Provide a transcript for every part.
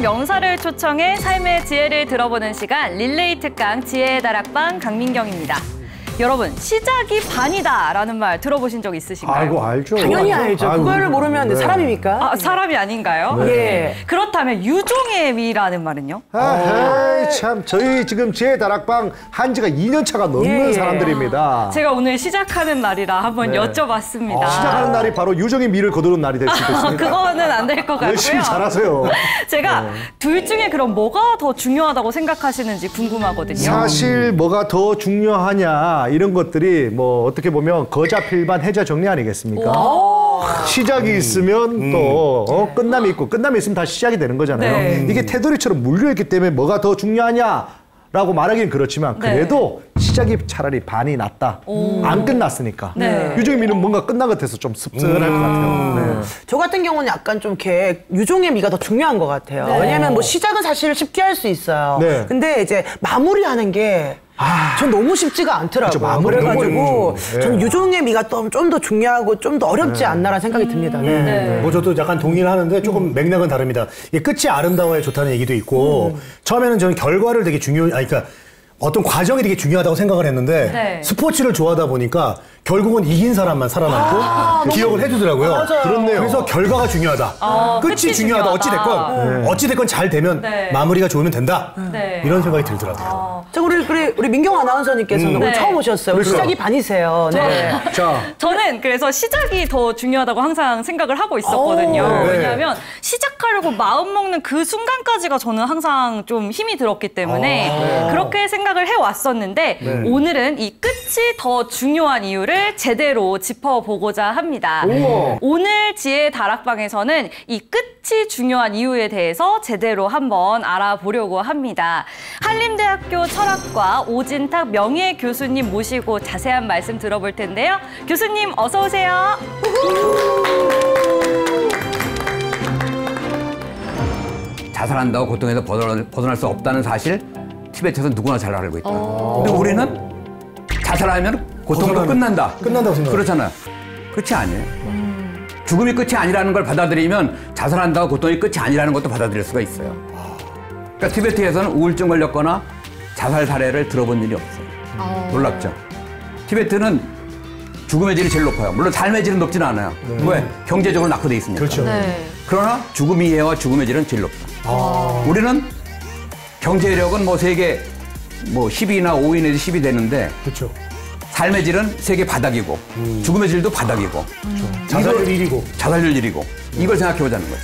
명사를 초청해 삶의 지혜를 들어보는 시간 릴레이 특강 지혜의 다락방 강민경입니다. 여러분, 시작이 반이다라는 말 들어보신 적 있으신가요? 아이고, 알죠. 당연히 알죠. 그거를 모르면 네. 사람입니까? 아, 사람이 아닌가요? 네. 예. 그렇다면 유종의 미라는 말은요? 참, 저희 지금 제 다락방 한 지가 2년 차가 넘는 예. 사람들입니다. 제가 오늘 시작하는 날이라 한번 네. 여쭤봤습니다. 시작하는 날이 바로 유정의 미를 거두는 날이 될 수 있겠습니다. 그거는 안 될 것 같고요. 열심히 잘하세요. 제가 둘 중에 그럼 뭐가 더 중요하다고 생각하시는지 궁금하거든요. 사실 뭐가 더 중요하냐 이런 것들이 뭐 어떻게 보면 거자필반 해자 정리 아니겠습니까? 시작이 있으면 또 끝남이 있고 끝남이 있으면 다시 시작이 되는 거잖아요. 네. 이게 테두리처럼 물려있기 때문에 뭐가 더 중요하냐라고 말하기는 그렇지만 그래도 시작이 차라리 반이 낫다. 안 끝났으니까. 네. 유정의 미는 뭔가 끝난 것 같아서 좀 씁쓸할 것 같아요. 네. 저 같은 경우는 약간 좀 이렇게 유종의 미가 더 중요한 것 같아요. 네. 왜냐면 뭐 시작은 사실 쉽게 할 수 있어요. 네. 근데 이제 마무리하는 게 전 너무 쉽지가 않더라고요. 그렇죠, 마무리 그래가지고 네. 저는 유종의 미가 좀 더 중요하고 좀 더 어렵지 않나라는 생각이 듭니다. 네. 뭐 저도 약간 동의를 하는데 조금 맥락은 다릅니다. 이게 끝이 아름다워야 좋다는 얘기도 있고 처음에는 저는 결과를 되게 그러니까 어떤 과정이 되게 중요하다고 생각을 했는데 네. 스포츠를 좋아하다 보니까 결국은 이긴 사람만 살아남고 기억을 해주더라고요. 맞아요. 그렇네요. 그래서 결과가 중요하다. 끝이 중요하다. 중요하다. 어찌됐건 잘 되면 네. 마무리가 좋으면 된다. 네. 이런 생각이 들더라고요. 자, 우리 민경 아나운서님께서는 오늘 네. 처음 오셨어요. 그렇죠. 시작이 반이세요. 네. 자, 저는 그래서 시작이 더 중요하다고 항상 생각을 하고 있었거든요. 네. 왜냐하면 시작하려고 마음 먹는 그 순간까지가 저는 항상 좀 힘이 들었기 때문에 그렇게 생각을 해왔었는데 오늘은 이 끝이 더 중요한 이유를 제대로 짚어보고자 합니다. 오늘 지혜 다락방에서는 이 끝이 중요한 이유에 대해서 제대로 한번 알아보려고 합니다. 한림대학교 철학과 오진탁 명예 교수님 모시고 자세한 말씀 들어볼 텐데요. 교수님 어서 오세요. 자살한다고 고통에서 벗어날 수 없다는 사실 티베트에서 누구나 잘 알고 있다. 근데 우리는 자살하면 고통도 끝난다. 끝난다고 생각해요. 그렇잖아요. 끝이 아니에요. 죽음이 끝이 아니라는 걸 받아들이면 자살한다고 고통이 끝이 아니라는 것도 받아들일 수가 있어요. 그러니까 티베트에서는 우울증 걸렸거나 자살 사례를 들어본 일이 없어요. 놀랍죠? 티베트는 죽음의 질이 제일 높아요. 물론 삶의 질은 높지는 않아요. 왜? 경제적으로 낙후돼 있으니까. 그렇죠. 그러나 죽음의 이해와 죽음의 질은 제일 높다. 우리는 경제력은 뭐 세계 뭐 10위나 5위 내지 10위 되는데 그렇죠. 삶의 질은 세계 바닥이고 죽음의 질도 바닥이고 자살률 1위고. 자살률 1위고 이걸 생각해 보자는 거죠.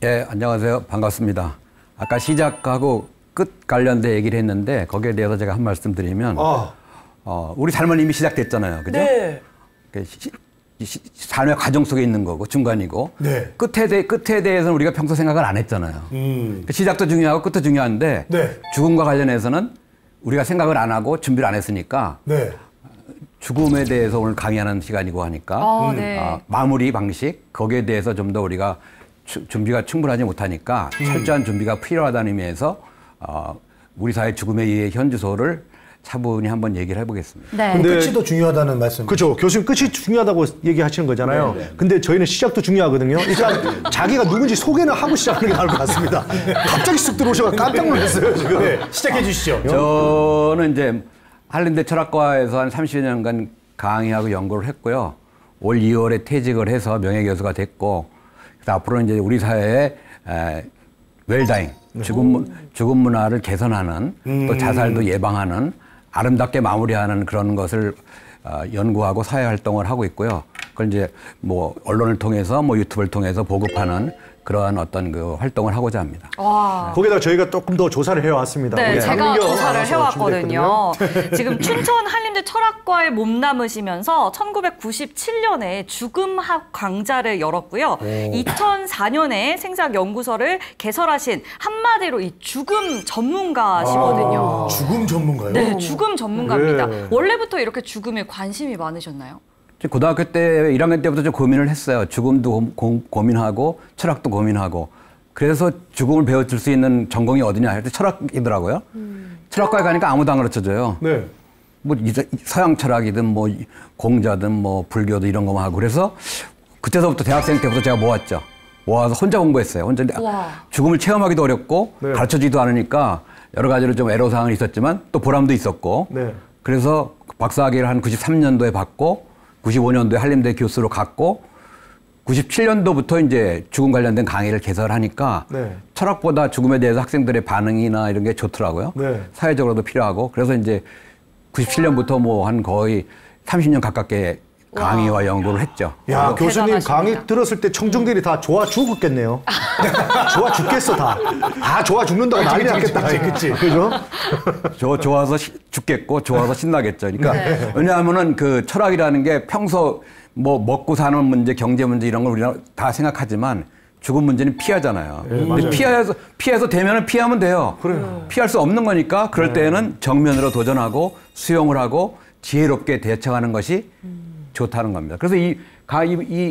예, 안녕하세요. 반갑습니다. 아까 시작하고 끝 관련된 얘기를 했는데 거기에 대해서 제가 한 말씀 드리면 우리 삶은 이미 시작됐잖아요. 그죠? 네. 삶의 과정 속에 있는 거고 중간이고 네. 끝에 대해서는 우리가 평소 생각을 안 했잖아요. 시작도 중요하고 끝도 중요한데 네. 죽음과 관련해서는 우리가 생각을 안 하고 준비를 안 했으니까 네. 죽음에 대해서 오늘 강의하는 시간이고 하니까 마무리 방식 거기에 대해서 좀 더 우리가 준비가 충분하지 못하니까 철저한 준비가 필요하다는 의미에서 우리 사회 죽음에 의해 현주소를 차분히 한번 얘기를 해보겠습니다. 네. 근데 끝이 더 중요하다는 말씀. 그렇죠. 교수님 끝이 중요하다고 얘기하시는 거잖아요. 근데 저희는 시작도 중요하거든요. 일단 자기가 누군지 소개는 하고 시작하는 게 나을 것 같습니다. 갑자기 쑥 들어오셔서 깜짝 놀랐어요, 지금. 네, 시작해 주시죠. 저는 이제 한림대 철학과에서 한 30년간 강의하고 연구를 했고요. 올 2월에 퇴직을 해서 명예교수가 됐고 그래서 앞으로는 이제 우리 사회의 웰다잉, 죽음 문화를 개선하는 또 자살도 예방하는 아름답게 마무리하는 그런 것을 연구하고 사회 활동을 하고 있고요. 그걸 이제 뭐 언론을 통해서 뭐 유튜브를 통해서 보급하는 그러한 어떤 그 활동을 하고자 합니다. 와. 거기다 저희가 조금 더 조사를 해왔습니다. 네, 우리 제가 박민경 조사를 아나운서가 해왔거든요. 준비했거든요. 지금 춘천 한림대 철학과에 몸담으시면서 1997년에 죽음학 강좌를 열었고요. 2004년에 생사학 연구소를 개설하신 한마디로 이 죽음 전문가시거든요. 죽음 전문가요? 네, 죽음 전문가입니다. 네. 원래부터 이렇게 죽음에 관심이 많으셨나요? 고등학교 때 1학년 때부터 좀 고민을 했어요. 죽음도 고민하고 철학도 고민하고. 그래서 죽음을 배워줄 수 있는 전공이 어디냐 할 때 철학이더라고요. 철학과에 가니까 아무도 안 가르쳐줘요. 네. 뭐 서양 철학이든 뭐 공자든 뭐 불교도 이런 거만 하고. 그래서 그때서부터 대학생 때부터 제가 모았죠. 모아서 혼자 공부했어요. 혼자 죽음을 체험하기도 어렵고 네. 가르쳐주지도 않으니까 여러 가지로 좀 애로사항은 있었지만 또 보람도 있었고. 네. 그래서 박사학위를 한 93년도에 받고 95년도에 한림대 교수로 갔고 97년도부터 이제 죽음 관련된 강의를 개설하니까 네. 철학보다 죽음에 대해서 학생들의 반응이나 이런 게 좋더라고요. 네. 사회적으로도 필요하고 그래서 이제 97년부터 뭐 한 거의 30년 가깝게 강의와 연구를 했죠. 야, 교수님 대단하십니다. 강의 들었을 때 청중들이 다 좋아 죽었겠네요. 좋아 죽겠어 다. 다 좋아 죽는다고 난리 났겠다. 그치? 그죠? 좋아서 죽겠고 좋아서 신나겠죠. 그러니까 왜냐하면은 그 철학이라는 게 평소 뭐 먹고 사는 문제, 경제 문제 이런 걸 우리가 다 생각하지만 죽은 문제는 피하잖아요. 근데 피해서 되면은 피하면 돼요. 피할 수 없는 거니까 그럴 때에는 정면으로 도전하고 수용을 하고 지혜롭게 대처하는 것이 좋다는 겁니다. 그래서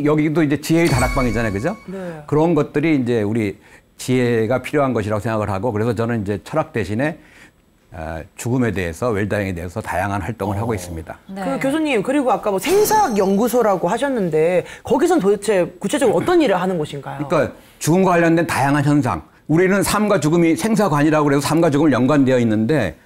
여기도 이제 지혜의 다락방이잖아요. 그죠? 네. 그런 것들이 이제 우리 지혜가 필요한 것이라고 생각을 하고 그래서 저는 이제 철학 대신에 죽음에 대해서 웰다잉에 대해서 다양한 활동을 하고 있습니다. 네. 그 교수님 그리고 아까 뭐 생사학 연구소라고 하셨는데 거기선 도대체 구체적으로 어떤 일을 하는 곳인가요? 그러니까 죽음과 관련된 다양한 현상. 우리는 삶과 죽음이 생사관이라고 그래서 삶과 죽음을 연관되어 있는데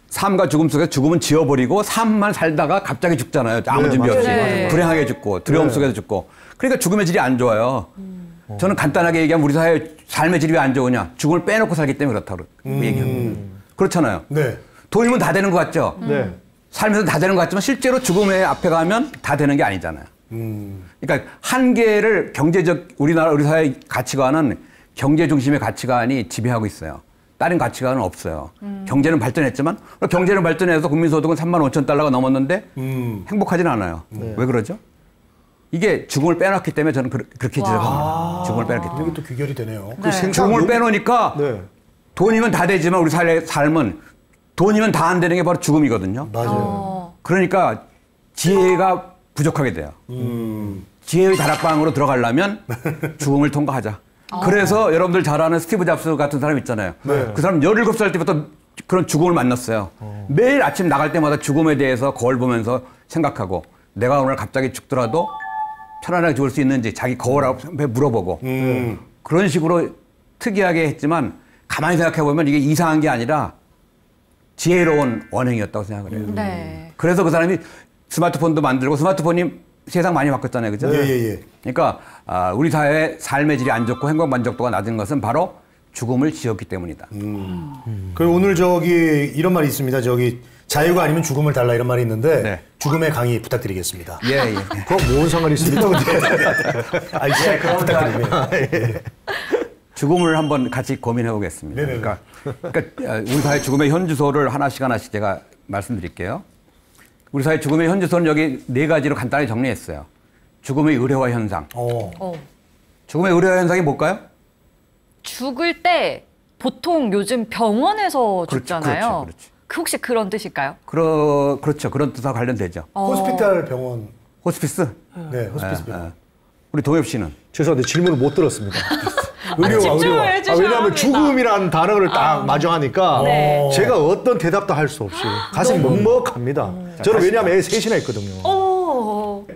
삶과 죽음 속에서 죽음은 지워버리고 삶만 살다가 갑자기 죽잖아요. 아무 네, 준비 없이. 네. 불행하게 죽고 두려움 속에서 죽고. 그러니까 죽음의 질이 안 좋아요. 저는 간단하게 얘기하면 우리 사회 삶의 질이 왜 안 좋으냐. 죽음을 빼놓고 살기 때문에 그렇다고 얘기합니다. 그렇잖아요. 네. 돈이면 다 되는 것 같죠? 네. 삶에서 다 되는 것 같지만 실제로 죽음의 앞에 가면 다 되는 게 아니잖아요. 그러니까 한계를 우리 사회 가치관은 경제 중심의 가치관이 지배하고 있어요. 다른 가치관은 없어요. 경제는 발전했지만 경제는 발전해서 국민소득은 35,000달러가 넘었는데 행복하지는 않아요. 왜 그러죠? 이게 죽음을 빼놨기 때문에 저는 그렇게 지적합니다. 죽음을 빼놨기 때문에. 이게 또 귀결이 되네요. 네. 죽음을 빼놓으니까 네. 돈이면 다 되지만 우리 삶은 돈이면 다 안 되는 게 바로 죽음이거든요. 맞아요. 그러니까 지혜가 부족하게 돼요. 지혜의 다락방으로 들어가려면 죽음을 통과하자. 그래서 여러분들 잘 아는 스티브 잡스 같은 사람 있잖아요. 그 사람 17살 때부터 그런 죽음을 만났어요. 매일 아침 나갈 때마다 죽음에 대해서 거울 보면서 생각하고 내가 오늘 갑자기 죽더라도 편안하게 죽을 수 있는지 자기 거울 앞에 물어보고 그런 식으로 특이하게 했지만 가만히 생각해 보면 이게 이상한 게 아니라 지혜로운 원행이었다고 생각을 해요. 네. 그래서 그 사람이 스마트폰도 만들고 스마트폰이 세상 많이 바꿨잖아요. 그죠? 예. 그러니까 우리 사회의 삶의 질이 안 좋고 행복 만족도가 낮은 것은 바로 죽음을 지었기 때문이다. 그리고 오늘 이런 말이 있습니다. 자유가 아니면 죽음을 달라 이런 말이 있는데 네. 죽음의 강의 부탁드리겠습니다. 예. 그건 뭔 상관이 있습니까? 부탁드립니다. 죽음을 한번 같이 고민해 보겠습니다. 네네네. 그러니까 우리 사회 죽음의 현주소를 하나씩 제가 말씀드릴게요. 우리 사회 죽음의 현주소는 여기 4가지로 간단히 정리했어요. 죽음의 의례화 현상. 죽음의 의례화 현상이 뭘까요? 죽을 때 보통 요즘 병원에서 죽잖아요. 그렇죠. 혹시 그런 뜻일까요? 그렇죠. 그런 뜻과 관련되죠. 호스피탈 병원. 호스피스? 네, 호스피스 병원. 우리 동엽 씨는? 죄송한데 질문을 못 들었습니다. 집중을 해주셔야 왜냐하면 합니다. 죽음이라는 단어를 딱 마주하니까 네. 제가 어떤 대답도 할 수 없이 가슴이 먹먹합니다. 저는 왜냐하면 애 셋이나 있거든요.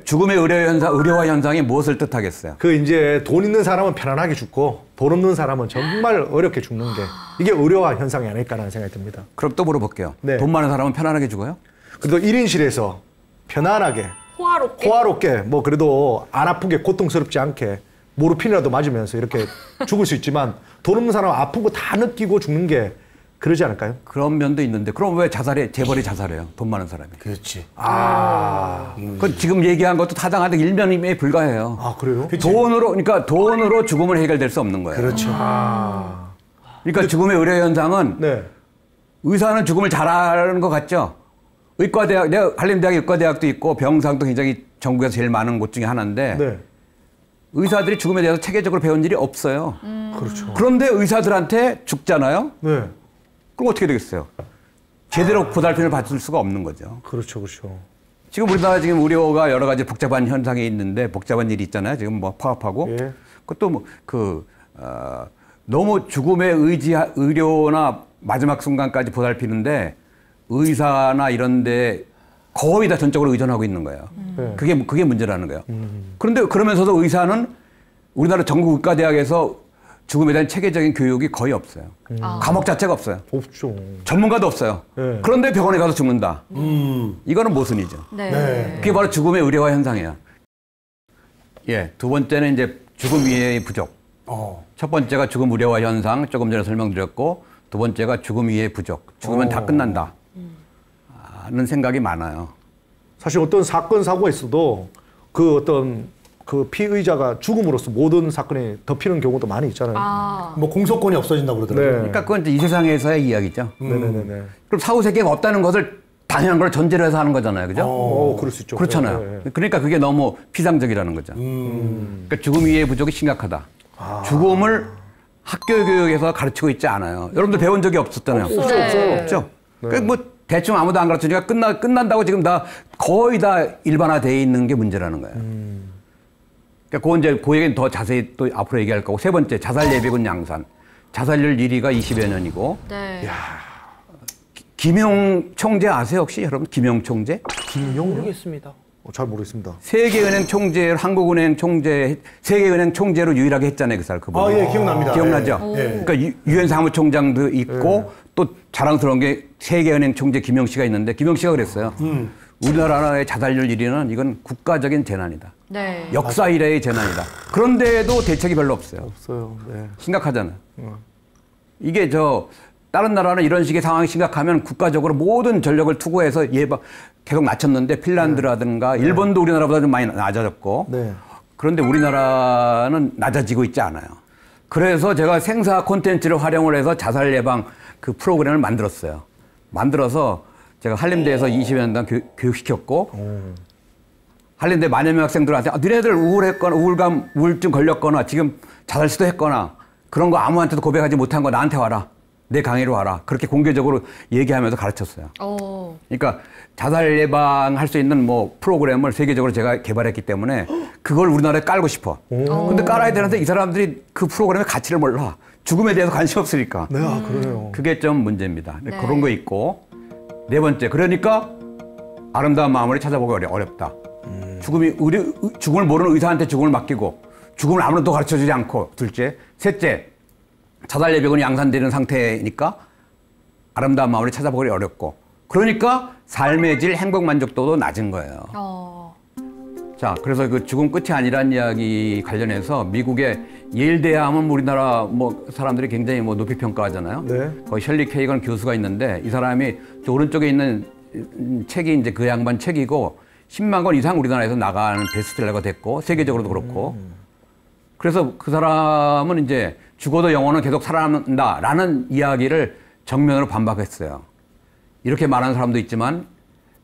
죽음의 의례화 현상이 무엇을 뜻하겠어요? 그 이제 돈 있는 사람은 편안하게 죽고 돈 없는 사람은 정말 어렵게 죽는 게 이게 의료화 현상이 아닐까라는 생각이 듭니다. 그럼 또 물어볼게요. 네. 돈 많은 사람은 편안하게 죽어요? 그래도 1인실에서 편안하게 호화롭게 뭐 그래도 안 아프게 고통스럽지 않게 모르핀이라도 맞으면서 이렇게 죽을 수 있지만 돈 없는 사람은 아픈 거 다 느끼고 죽는 게 그러지 않을까요? 그런 면도 있는데 그럼 왜 재벌이 자살해요? 돈 많은 사람이. 그렇지. 그 지금 얘기한 것도 타당하다 일면에 불과해요. 아, 그래요? 그러니까 돈으로 죽음을 해결될 수 없는 거예요. 그렇죠. 그러니까 죽음의 의료 현상은 네. 의사는 죽음을 잘하는 것 같죠? 의과대학, 내가 한림대학 의과대학도 있고 병상도 굉장히 전국에서 제일 많은 곳 중에 하나인데 네. 의사들이 죽음에 대해서 체계적으로 배운 일이 없어요. 그렇죠. 그런데 의사들한테 죽잖아요? 네. 그럼 어떻게 되겠어요? 제대로 보살핌을 받을 수가 없는 거죠. 그렇죠, 그렇죠. 지금 우리나라 지금 의료가 여러 가지 복잡한 현상이 있는데 복잡한 일이 있잖아요. 지금 뭐 파업하고 예. 그것도 뭐 너무 죽음에 의료나 마지막 순간까지 보살피는데 의사나 이런데 거의 다 전적으로 의존하고 있는 거예요. 네. 그게 문제라는 거예요. 그런데 그러면서도 의사는 우리나라 전국 의과대학에서 죽음에 대한 체계적인 교육이 거의 없어요. 과목 자체가 없어요. 없죠. 전문가도 없어요. 네. 그런데 병원에 가서 죽는다. 이거는 모순이죠. 네. 그게 바로 죽음의 의료화 현상이에요. 예, 두 번째는 이제 죽음 이해의 부족. 첫 번째가 죽음 의료화 현상, 조금 전에 설명드렸고, 두 번째가 죽음 이해의 부족. 죽으면 다 끝난다. 하는 생각이 많아요. 사실 어떤 사건, 사고가 있어도 그 어떤 그 피의자가 죽음으로써 모든 사건이 덮이는 경우도 많이 있잖아요. 뭐 공소권이 없어진다고 그러더라고요. 네. 그러니까 그건 이제 이 세상에서의 이야기죠. 네네네. 그럼 사후세계가 없다는 것을 당연한 걸 전제로 해서 하는 거잖아요. 그죠? 그럴 수 있죠. 그렇잖아요. 네, 네. 그러니까 그게 너무 피상적이라는 거죠. 그러니까 죽음 이해의 부족이 심각하다. 죽음을 학교 교육에서 가르치고 있지 않아요. 여러분들 배운 적이 없었잖아요. 네. 없죠? 그러니까 뭐 대충 아무도 안 가르치니까 끝난다고 지금 다 거의 다 일반화되어 있는 게 문제라는 거예요. 그러니까 그 얘기는 더 자세히 또 앞으로 얘기할 거고. 세 번째, 자살 예비군 양산. 자살률 1위가 20여 년이고. 네. 김용 총재 아세요 혹시 여러분? 김용 총재? 모르겠습니다. 잘 모르겠습니다. 세계은행 총재, 한국은행 총재, 세계은행 총재로 유일하게 했잖아요 그 사람. 그분. 예, 기억납니다. 기억나죠? 예. 그러니까 유엔 사무총장도 있고 또 자랑스러운 게 세계은행 총재 김영 씨가 있는데 김영 씨가 그랬어요. 우리나라의 자살률 1위는 이건 국가적인 재난이다. 네. 역사 이래의 재난이다. 그런데도 대책이 별로 없어요. 없어요. 네. 심각하잖아요. 이게 다른 나라는 이런 식의 상황이 심각하면 국가적으로 모든 전력을 투구해서 계속 낮췄는데 핀란드라든가 일본도 우리나라보다 좀 많이 낮아졌고 네. 그런데 우리나라는 낮아지고 있지 않아요. 그래서 제가 생사 콘텐츠를 활용을 해서 자살 예방 그 프로그램을 만들었어요. 만들어서 제가 한림대에서 20여 년간 교육시켰고 한림대 만여 명 학생들한테 너네들 우울했거나 우울감, 우울증 걸렸거나 지금 자살 시도했거나 그런 거 아무한테도 고백하지 못한 거 나한테 와라. 내 강의로 와라. 그렇게 공개적으로 얘기하면서 가르쳤어요. 그러니까 자살 예방할 수 있는 뭐 프로그램을 세계적으로 제가 개발했기 때문에 그걸 우리나라에 깔고 싶어. 근데 깔아야 되는데 이 사람들이 그 프로그램의 가치를 몰라. 죽음에 대해서 관심 없으니까. 네, 그래요. 그게 좀 문제입니다. 그런 거 있고. 네 번째, 그러니까 아름다운 마음을 찾아보기 어렵다. 죽음을 모르는 의사한테 죽음을 맡기고 죽음을 아무도 가르쳐주지 않고. 둘째. 셋째, 자살 예비군이 양산되는 상태니까 아름다운 마음을 찾아보기 어렵고. 그러니까 삶의 질, 행복 만족도도 낮은 거예요. 자, 그래서 그 죽음 끝이 아니란 이야기 관련해서 미국의 예일대 하면 우리나라 사람들이 굉장히 높이 평가하잖아요. 네. 거기 셜리 케이건 교수가 있는데 이 사람이 저 오른쪽에 있는 책이 이제 그 양반 책이고 10만 권 이상 우리나라에서 나가는 베스트셀러가 됐고 세계적으로도 그렇고. 그래서 그 사람은 이제 죽어도 영혼은 계속 살아남는다라는 이야기를 정면으로 반박했어요. 이렇게 말하는 사람도 있지만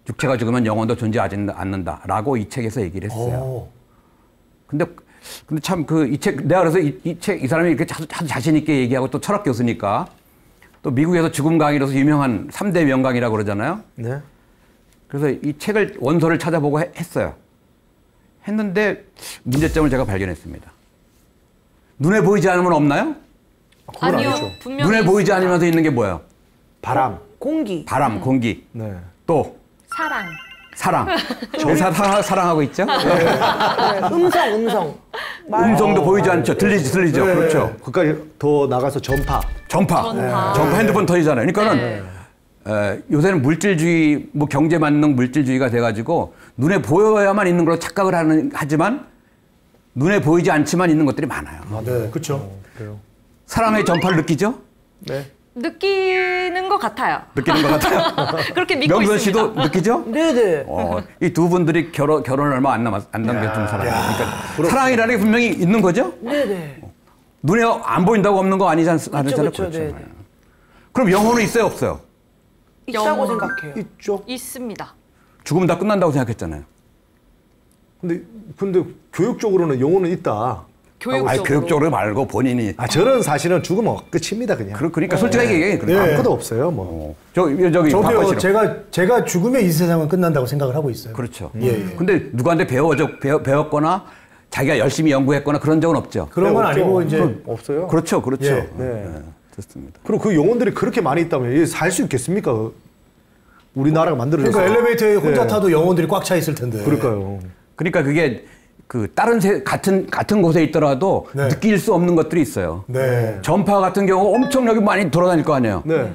육체가 죽으면 영혼도 존재하지 않는다라고 이 책에서 얘기를 했어요. 근데 참 이 책, 내가 그래서 이 사람이 이렇게 아주 자신 있게 얘기하고 또 철학 교수니까 또 미국에서 죽음 강의로서 유명한 3대 명강이라고 그러잖아요. 네. 그래서 이 책을 원서를 찾아보고 했어요. 했는데 문제점을 제가 발견했습니다. 눈에 보이지 않으면 없나요? 그건 아니요. 아니죠. 분명히 눈에 보이지 있습니다. 않으면서 있는 게 뭐예요? 바람. 공기. 바람, 공기. 네. 또 사랑. 사랑. 왜 사랑하고 있죠? 음성. 음성도 보이지 않죠. 들리죠. 네. 그렇죠. 그까지 더 나가서 전파. 전파. 핸드폰 터지잖아요. 그러니까는 요새는 물질주의, 경제만능 물질주의가 돼가지고 눈에 보여야만 있는 걸로 착각을 하지만 눈에 보이지 않지만 있는 것들이 많아요. 네, 그렇죠. 그래요. 사랑의 전파를 느끼죠? 네. 느끼는 것 같아요. 느끼는 것 같아요. 그렇게 믿고 명선 있습니다. 씨도 느끼죠? 네네. 이 두 분들이 결혼을 얼마 안 남겼던 사람. 그러니까 사랑이라는 게 분명히 있는 거죠? 네네. 눈에 안 보인다고 없는 거 아니잖아요. 그렇죠. 네. 그럼 영혼은 있어요, 없어요? 있다고 생각해요. 있죠. 있습니다. 죽으면 다 끝난다고 생각했잖아요. 근데 교육적으로는 영혼은 있다. 교육적으로. 아니, 교육적으로 말고 본인이. 저는 사실은 죽으면 끝입니다, 그냥. 그러니까 솔직하게 얘기해. 네. 아무것도 없어요, 뭐. 저기 저도요. 바꿔시라. 제가 죽으면 이 세상은 끝난다고 생각을 하고 있어요. 그렇죠. 예. 근데 누구한테 배웠거나 자기가 열심히 연구했거나 그런 적은 없죠. 그런 건 없죠. 아니고 이제 없어요. 그렇죠. 예. 네. 좋습니다. 그리고 그 영혼들이 그렇게 많이 있다면 살 수 있겠습니까? 우리나라가 만들어져서. 그러니까 엘리베이터에 혼자 네. 타도 영혼들이 꽉 차 있을 텐데. 그러니까요. 그러니까 그게 그 다른 같은 곳에 있더라도 네. 느낄 수 없는 것들이 있어요. 네. 전파 같은 경우 엄청나게 많이 돌아다닐 거 아니에요. 네.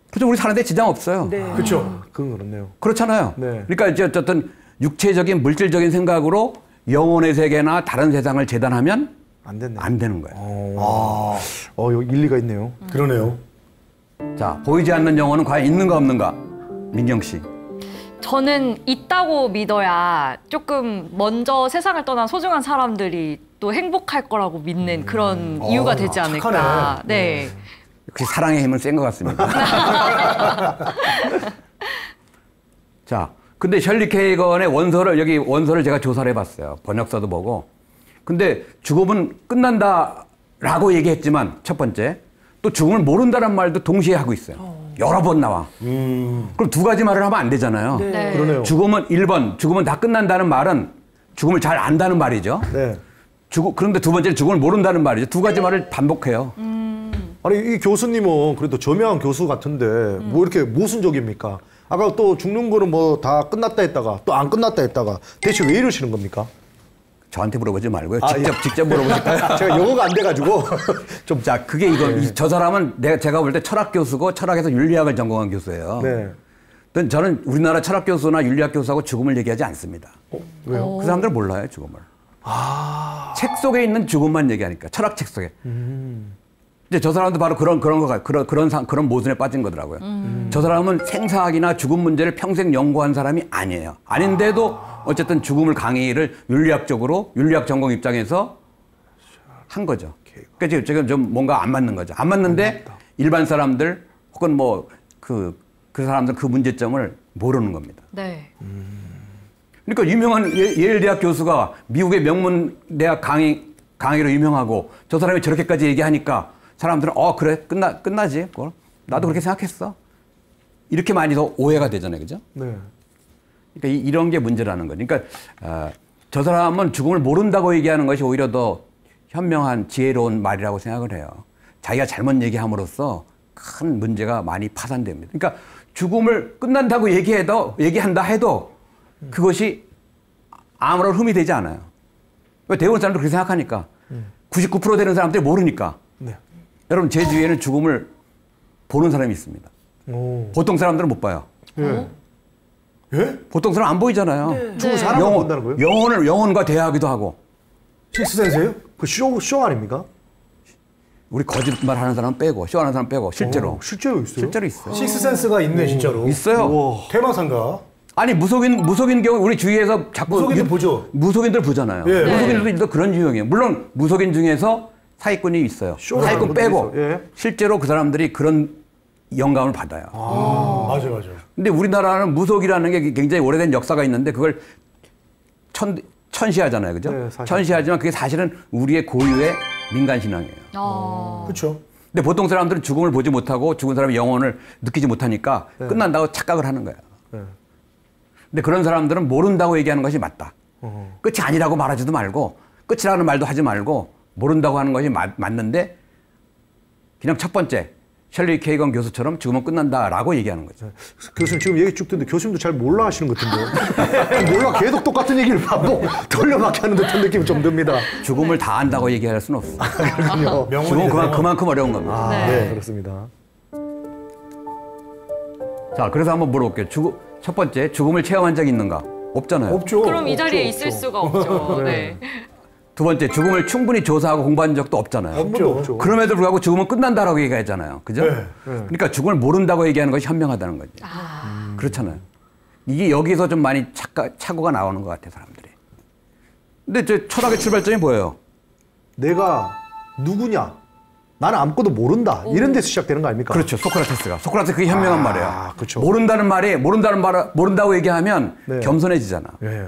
그렇죠. 우리 사는데 지장 없어요. 네. 그렇죠. 그건 그렇네요. 그렇잖아요. 네. 그러니까 이제 어쨌든 육체적인 물질적인 생각으로 영혼의 세계나 다른 세상을 재단하면 안 됐네. 안 되는 거예요. 여기 일리가 있네요. 그러네요. 자, 보이지 않는 영혼은 과연 있는가 없는가? 민경 씨. 저는 있다고 믿어야 조금 먼저 세상을 떠난 소중한 사람들이 또 행복할 거라고 믿는 그런 이유가 되지 않을까. 착하네. 네. 역시 사랑의 힘은 센 것 같습니다. 자, 근데 셜리 케이건의 원서를 제가 조사를 해봤어요. 번역서도 보고. 근데 죽음은 끝난다라고 얘기했지만 첫 번째 또 죽음을 모른다는 말도 동시에 하고 있어요. 여러 번 나와. 그럼 두 가지 말을 하면 안 되잖아요. 네. 그러네요. 죽음은 1번, 죽음은 다 끝난다는 말은 죽음을 잘 안다는 말이죠. 네. 그런데 두 번째는 죽음을 모른다는 말이죠. 두 가지 말을 반복해요. 아니, 이 교수님은 그래도 저명한 교수 같은데 뭐 이렇게 모순적입니까? 아까 또 죽는 거는 뭐 다 끝났다 했다가 또 안 끝났다 했다가 대체 왜 이러시는 겁니까? 저한테 물어보지 말고요. 아, 직접 물어보실까요? 제가 영어가 안 돼가지고 좀. 자, 그게 저 사람은 제가 볼 때 철학 교수고 철학에서 윤리학을 전공한 교수예요. 네. 저는 우리나라 철학 교수나 윤리학 교수하고 죽음을 얘기하지 않습니다. 왜요? 그 사람들 몰라요, 죽음을. 책 속에 있는 죽음만 얘기하니까, 철학 책 속에. 이제 저 사람도 바로 그런 모순에 빠진 거더라고요. 저 사람은 생사학이나 죽음 문제를 평생 연구한 사람이 아니에요. 아닌데도 어쨌든 죽음을 강의를 윤리학 전공 입장에서 한 거죠. 그러니까 지금 좀 뭔가 안 맞는 거죠. 안 맞는데 일반 사람들 혹은 뭐 그 사람들 그 문제점을 모르는 겁니다. 네. 그러니까 유명한 예일대학 교수가 미국의 명문 대학 강의로 유명하고 저 사람이 저렇게까지 얘기하니까 사람들은 그래 끝나지. 나도 그렇게 생각했어. 이렇게 많이 더 오해가 되잖아요, 그죠? 네. 그러니까 이런 게 문제라는 거죠. 그러니까 저 사람은 죽음을 모른다고 얘기하는 것이 오히려 더 현명한 지혜로운 말이라고 생각을 해요. 자기가 잘못 얘기함으로써 큰 문제가 많이 파산됩니다. 그러니까 죽음을 끝난다고 얘기한다 해도 그것이 아무런 흠이 되지 않아요. 왜 대부분 사람들 그렇게 생각하니까 99% 되는 사람들이 모르니까. 네. 여러분 제 주위에는 죽음을 보는 사람이 있습니다. 오. 보통 사람들은 못 봐요. 예. 예? 보통 사람 안 보이잖아요. 죽은 사람을 본다는 거예요? 영혼과 대화하기도 하고. 식스센스예요? 그 쇼 아닙니까? 우리 거짓말 하는 사람 빼고, 쇼하는 사람 빼고, 실제로. 실제로 있어요? 실제로 있어요. 식스센스가 있네 진짜로. 있어요. 우와. 테마상가. 아니, 무속인 경우 우리 주위에서 자꾸. 무속인들 보죠. 무속인들 보잖아요. 예. 무속인들도 그런 유형이에요. 물론 무속인 중에서 사기꾼이 있어요. 사기꾼 빼고. 예. 실제로 그 사람들이 그런 영감을 받아요. 맞아. 근데 우리나라는 무속이라는 게 굉장히 오래된 역사가 있는데 그걸 천시하잖아요. 그죠? 네, 사실. 천시하지만 그게 사실은 우리의 고유의 민간 신앙이에요. 그렇죠. 근데 보통 사람들은 죽음을 보지 못하고 죽은 사람의 영혼을 느끼지 못하니까 끝난다고 착각을 하는 거예요. 네. 근데 그런 사람들은 모른다고 얘기하는 것이 맞다. 끝이 아니라고 말하지도 말고 끝이라는 말도 하지 말고 모른다고 하는 것이 맞는데 그냥 첫 번째 셜리 케이건 교수처럼 죽으면 끝난다라고 얘기하는 거죠. 교수님 지금 얘기 쭉 듣는데 교수님도 잘 몰라 하시는 것 같은데. 몰라 계속 똑같은 얘기를 반복 돌려막기 하는 듯한 느낌이 좀 듭니다. 죽음을 다 안다고 얘기할 수는 없어요. 그렇군요. 죽음은 그만큼 어려운 겁니다. 네, 그렇습니다. 자, 그래서 한번 물어볼게요. 첫 번째, 죽음을 체험한 적이 있는가? 없잖아요. 없죠. 그럼 이 자리에 없죠, 있을 없죠. 수가 없죠. 네. 두 번째, 죽음을 충분히 조사하고 공부한 적도 없잖아요. 없죠. 그럼에도 불구하고 죽음은 끝난다라고 얘기하잖아요. 그죠? 네. 그러니까 죽음을 모른다고 얘기하는 것이 현명하다는 거지. 그렇잖아요. 이게 여기서 좀 많이 착오가 나오는 것 같아요, 사람들이. 근데 저 철학의 출발점이 뭐예요? 내가 누구냐? 나는 아무것도 모른다. 이런 데서 시작되는 거 아닙니까? 그렇죠. 소크라테스가. 소크라테스 그게 현명한 말이에요. 그렇죠. 모른다고 얘기하면 네. 겸손해지잖아. 예.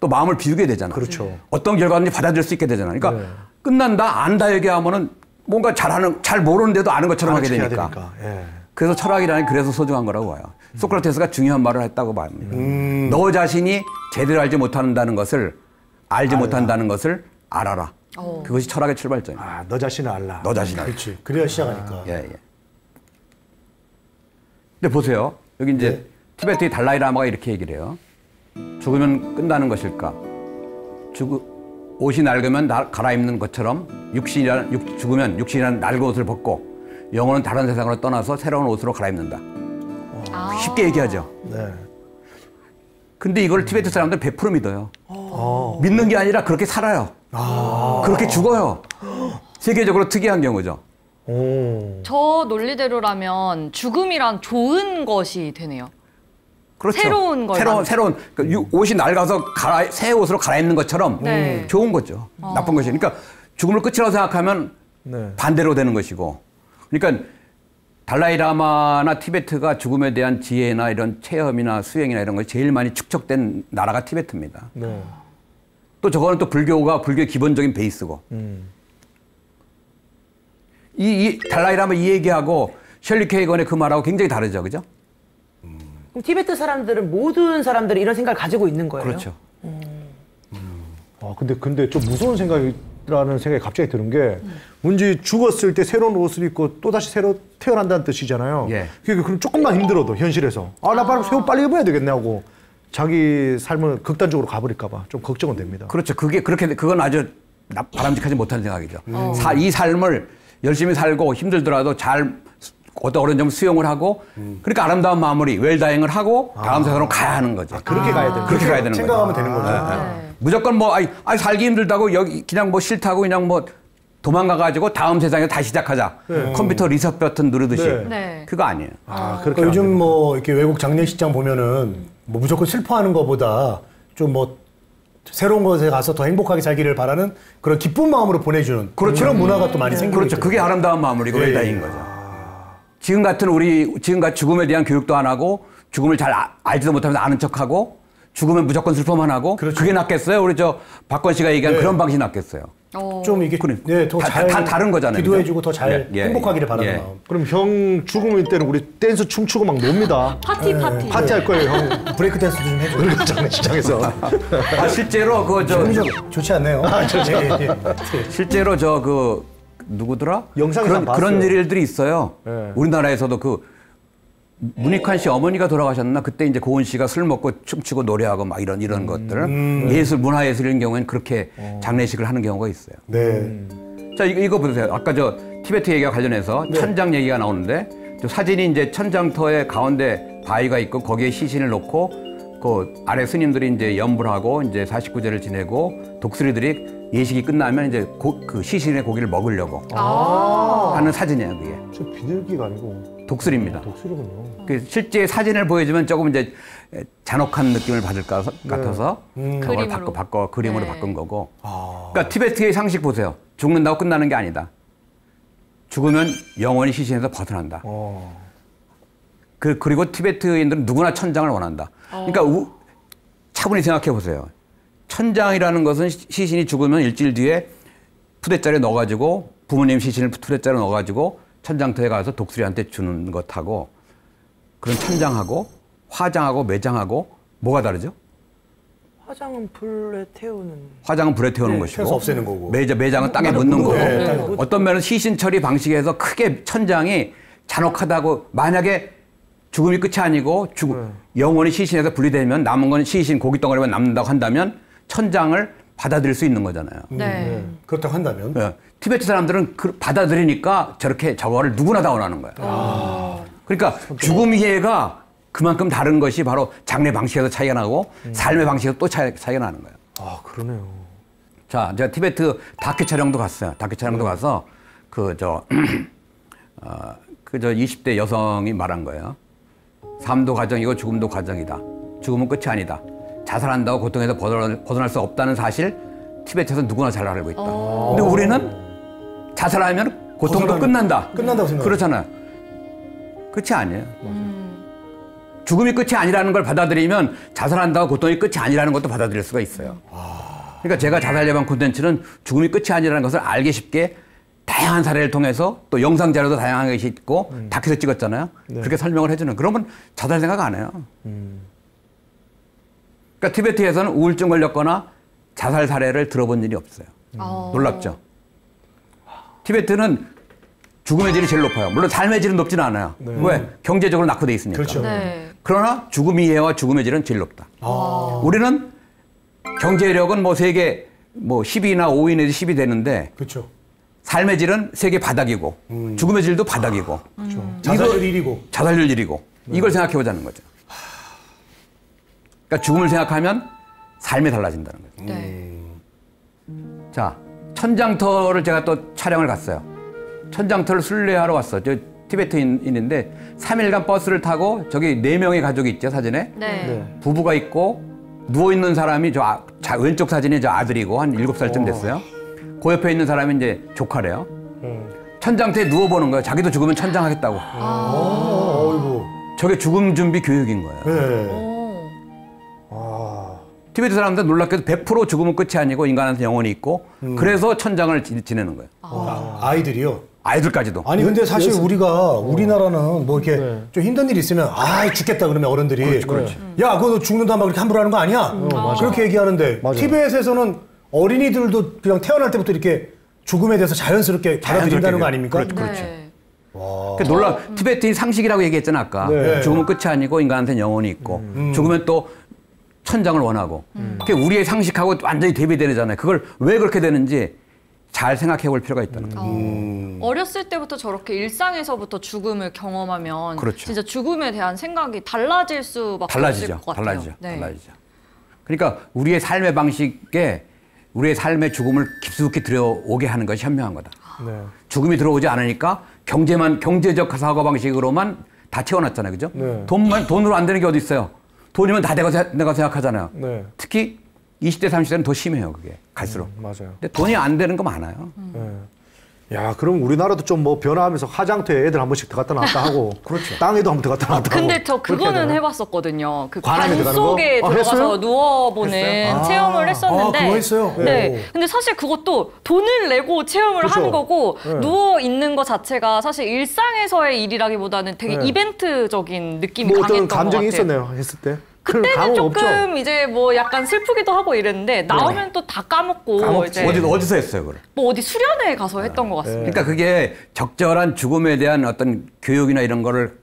또 마음을 비우게 되잖아. 그렇죠. 어떤 결과든지 받아들일 수 있게 되잖아. 그러니까 네. 끝난다, 안다 얘기하면은 뭔가 잘 모르는데도 아는 것처럼 하게 해야 되니까. 예. 그래서 철학이라는 게 그래서 소중한 거라고 봐요. 소크라테스가 중요한 말을 했다고 봅니다. 너 자신이 제대로 알지 못한다는 것을 알아라. 그것이 철학의 출발점이야. 너 자신을 알라. 너 자신을 알라. 그렇지. 그래야 시작하니까. 예. 근데 보세요. 여기 이제 티베트의 달라이라마가 이렇게 얘기를 해요. 죽으면 끝나는 것일까? 옷이 낡으면 갈아입는 것처럼 죽으면 육신이라는 낡은 옷을 벗고 영혼은 다른 세상으로 떠나서 새로운 옷으로 갈아입는다. 쉽게 얘기하죠. 네. 근데 이걸 티베트 사람들은 100% 믿어요. 믿는 게 아니라 그렇게 살아요. 그렇게 죽어요. 세계적으로 특이한 경우죠. 저 논리대로라면 죽음이란 좋은 것이 되네요. 그렇죠. 새로운 걸 새로운 옷이 낡아서 새 옷으로 갈아입는 것처럼 네. 좋은 거죠. 나쁜 것이. 그러니까 죽음을 끝이라고 생각하면 네. 반대로 되는 것이고. 그러니까 달라이라마나 티베트가 죽음에 대한 지혜나 이런 체험이나 수행이나 이런 것이 제일 많이 축적된 나라가 티베트입니다. 네. 또 저거는 또 불교의 기본적인 베이스고. 이 달라이라마 이 얘기하고 셜리 케이건의 그 말하고 굉장히 다르죠, 그죠? 그럼 티베트 사람들은 모든 사람들이 이런 생각을 가지고 있는 거예요? 그렇죠. 근데 좀 무서운 생각이라는 생각이 갑자기 드는 게 문제 죽었을 때 새로운 옷을 입고 또다시 새로 태어난다는 뜻이잖아요. 예. 그러니까 그럼 조금만 힘들어도 현실에서 나 새 옷 빨리 입어야 되겠네 하고 자기 삶을 극단적으로 가버릴까 봐 좀 걱정은 됩니다. 그렇죠. 그건 아주 바람직하지 못한 생각이죠. 이 삶을 열심히 살고 힘들더라도 잘 어떤 점 수용을 하고 그러니까 아름다운 마무리, 웰다잉을 하고 다음 세상으로 가야 하는 거죠. 그렇게 가야 돼요. 그렇게 가야 되는 거죠. 생각하면 되는 거죠. 무조건 살기 힘들다고 여기 그냥 싫다고 그냥 도망가가지고 다음 세상에 다시 시작하자. 컴퓨터 리셋 버튼 누르듯이. 네. 그거 아니에요. 그렇게 그러니까 요즘 이렇게 외국 장례식장 보면은 무조건 슬퍼하는 것보다 좀 새로운 곳에 가서 더 행복하게 살기를 바라는 그런 기쁜 마음으로 보내주는 그런 문화가 또 많이 생기고 그렇죠. 그게 아름다운 마무리고 웰다잉인 거죠. 지금같이 죽음에 대한 교육도 안 하고 죽음을 잘 알지도 못하면서 아는 척하고 죽으면 무조건 슬퍼만 하고 그렇죠. 그게 낫겠어요? 우리 박건 씨가 얘기한 그런 방식이 낫겠어요. 좀 이게 더 잘 다 다른 거잖아요. 기도해주고 더 잘 행복하기를 바라는 마음. 그럼 형 죽음일 때는 우리 댄스 춤추고 막 놉니다. 파티할 거예요, 형. 브레이크 댄스도 좀 해줘. 장례식장에서. 실제로 좋지 않네요. 실제로 누구더라? 영상에서 그런 일들이 있어요. 네. 우리나라에서도 문익환 씨 어머니가 돌아가셨나? 그때 이제 고은 씨가 술 먹고 춤추고 노래하고 막 이런 것들. 문화예술인 경우에는 그렇게 장례식을 하는 경우가 있어요. 네. 자, 이거 보세요. 아까 티베트 얘기와 관련해서 천장 얘기가 나오는데 사진이 이제 천장터의 가운데 바위가 있고 거기에 시신을 놓고 그 아래 스님들이 이제 염불하고 이제 49제를 지내고 독수리들이 예식이 끝나면 이제 그 시신의 고기를 먹으려고 하는 사진이에요, 그게. 저 비둘기가 아니고 독수리입니다. 독수리군요. 실제 사진을 보여주면 조금 이제 잔혹한 느낌을 받을 것 같아서 그걸 그림으로 바꾼 거고. 그러니까 티베트의 상식 보세요. 죽는다고 끝나는 게 아니다. 죽으면 영원히 시신에서 벗어난다. 그리고 티베트인들은 누구나 천장을 원한다. 그러니까 차분히 생각해 보세요. 천장이라는 것은 시신이 죽으면 일주일 뒤에 푸대자리에 넣어가지고 부모님 시신을 푸대자리에 넣어가지고 천장터에 가서 독수리한테 주는 것하고 그런 천장하고 화장하고 매장하고 뭐가 다르죠? 화장은 불에 태우는. 화장은 불에 태우는 것이고 태워서 없애는 거고. 매장은 땅에 묻는 거고. 네, 어떤 면은 시신 처리 방식에서 크게 천장이 잔혹하다고 만약에 죽음이 끝이 아니고 영원히 시신에서 분리되면 남은 건 시신 고깃덩어리만 남는다고 한다면 천장을 받아들일 수 있는 거잖아요. 네. 그렇다고 한다면. 네. 티베트 사람들은 받아들이니까 저거를 누구나 다 원하는 거예요. 그러니까 죽음 이해가 그만큼 다른 것이 바로 장례 방식에서 차이가 나고 삶의 방식에서 또 차이가 나는 거예요. 그러네요. 자, 제가 티베트 다큐 촬영도 갔어요. 다큐 촬영도 가서 그 20대 여성이 말한 거예요. 삶도 과정이고 죽음도 과정이다. 죽음은 끝이 아니다. 자살한다고 고통에서 벗어날 수 없다는 사실 티베트에서 누구나 잘 알고 있다. 근데 우리는 자살하면 고통도 끝난다. 끝난다고 생각해요. 그렇잖아요. 끝이 아니에요. 죽음이 끝이 아니라는 걸 받아들이면 자살한다고 고통이 끝이 아니라는 것도 받아들일 수가 있어요. 그러니까 제가 자살 예방 콘텐츠는 죽음이 끝이 아니라는 것을 알기 쉽게 다양한 사례를 통해서 또 영상 자료도 다양하게 있고 다큐에서 찍었잖아요. 그렇게 설명을 해주는. 그러면 자살 생각 안 해요. 그러니까 티베트에서는 우울증 걸렸거나 자살 사례를 들어본 일이 없어요. 놀랍죠? 티베트는 죽음의 질이 제일 높아요. 물론 삶의 질은 높지는 않아요. 왜? 경제적으로 낙후돼 있으니까. 그렇죠. 네. 그러나 죽음 이해와 죽음의 질은 제일 높다. 우리는 경제력은 뭐 세계 뭐 10위나 5위 내지 10위 되는데 그렇죠. 삶의 질은 세계 바닥이고 죽음의 질도 바닥이고 자살률 1위고. 자살률 1위고 이걸 생각해 보자는 거죠. 그러니까 죽음을 생각하면 삶이 달라진다는 거죠. 네. 자, 천장터를 제가 또 촬영을 갔어요. 천장터를 순례하러 왔어. 저 티베트인인데 3일간 버스를 타고 저기 4명의 가족이 있죠, 사진에. 네. 부부가 있고 누워있는 사람이 왼쪽 사진이 저 아들이고 한 7살쯤 됐어요. 그 옆에 있는 사람이 이제 조카래요. 천장터에 누워보는 거예요. 자기도 죽으면 천장하겠다고. 어이구. 저게 죽음 준비 교육인 거예요. 네. 티베트 사람들 놀랍게도 100% 죽음은 끝이 아니고 인간한테 영혼이 있고 그래서 천장을 지내는 거예요. 아이들이요. 아이들까지도. 아니 근데 사실 우리나라는 뭐 이렇게 좀 힘든 일 있으면 죽겠다 그러면 어른들이 야 그거 너 죽는다 막 그렇게 함부로 하는 거 아니야? 그렇게 얘기하는데 티베트에서는 어린이들도 그냥 태어날 때부터 이렇게 죽음에 대해서 자연스럽게 받아들인다는 거 아닙니까? 그렇죠. 네. 놀라 티베트인 상식이라고 얘기했잖아 아까. 네. 죽음은 끝이 아니고 인간한테 영혼이 있고 죽으면 또 천장을 원하고. 그게 우리의 상식하고 완전히 대비되잖아요. 그걸 왜 그렇게 되는지 잘 생각해 볼 필요가 있다는 거예요. 어렸을 때부터 저렇게 일상에서부터 죽음을 경험하면 그렇죠. 진짜 죽음에 대한 생각이 달라질 수밖에 없을 달라지죠. 것 같아요. 달라지죠. 네. 달라지죠. 그러니까 우리의 삶의 방식에 우리의 삶의 죽음을 깊숙이 들여오게 하는 것이 현명한 거다. 네. 죽음이 들어오지 않으니까 경제적 사고방식으로만 다 채워놨잖아요. 그죠? 네. 돈으로 안 되는 게 어디 있어요. 돈이면 다 내가 생각하잖아요. 네. 특히 20대, 30대는 더 심해요. 그게 갈수록. 맞아요. 근데 돈이 안 되는 거 많아요. 야, 그럼 우리나라도 좀 뭐 변화하면서 화장터에 애들 한 번씩 들어갔다 나왔다 하고, 그렇죠. 땅에도 한 번 들어갔다 나왔다 하고. 근데 저 그렇게 그거는 되나요? 해봤었거든요. 그 관암에 관 들어가는 속에 거? 들어가서 했어요? 누워보는 체험을 했었는데. 그거 했어요? 네. 근데 사실 그것도 돈을 내고 체험을 그렇죠. 한 거고 네. 누워 있는 것 자체가 사실 일상에서의 일이라기보다는 되게 네. 이벤트적인 느낌이 뭐 강했던 어떤 것 감정이 같아요. 있었네요, 했을 때. 그때는 감흥 조금 없죠? 이제 뭐 약간 슬프기도 하고 이랬는데 나오면 또 다 까먹고 이제 어디서 했어요, 그걸? 뭐 어디 수련회 가서 했던 것 같습니다. 그러니까 그게 적절한 죽음에 대한 어떤 교육이나 이런 거를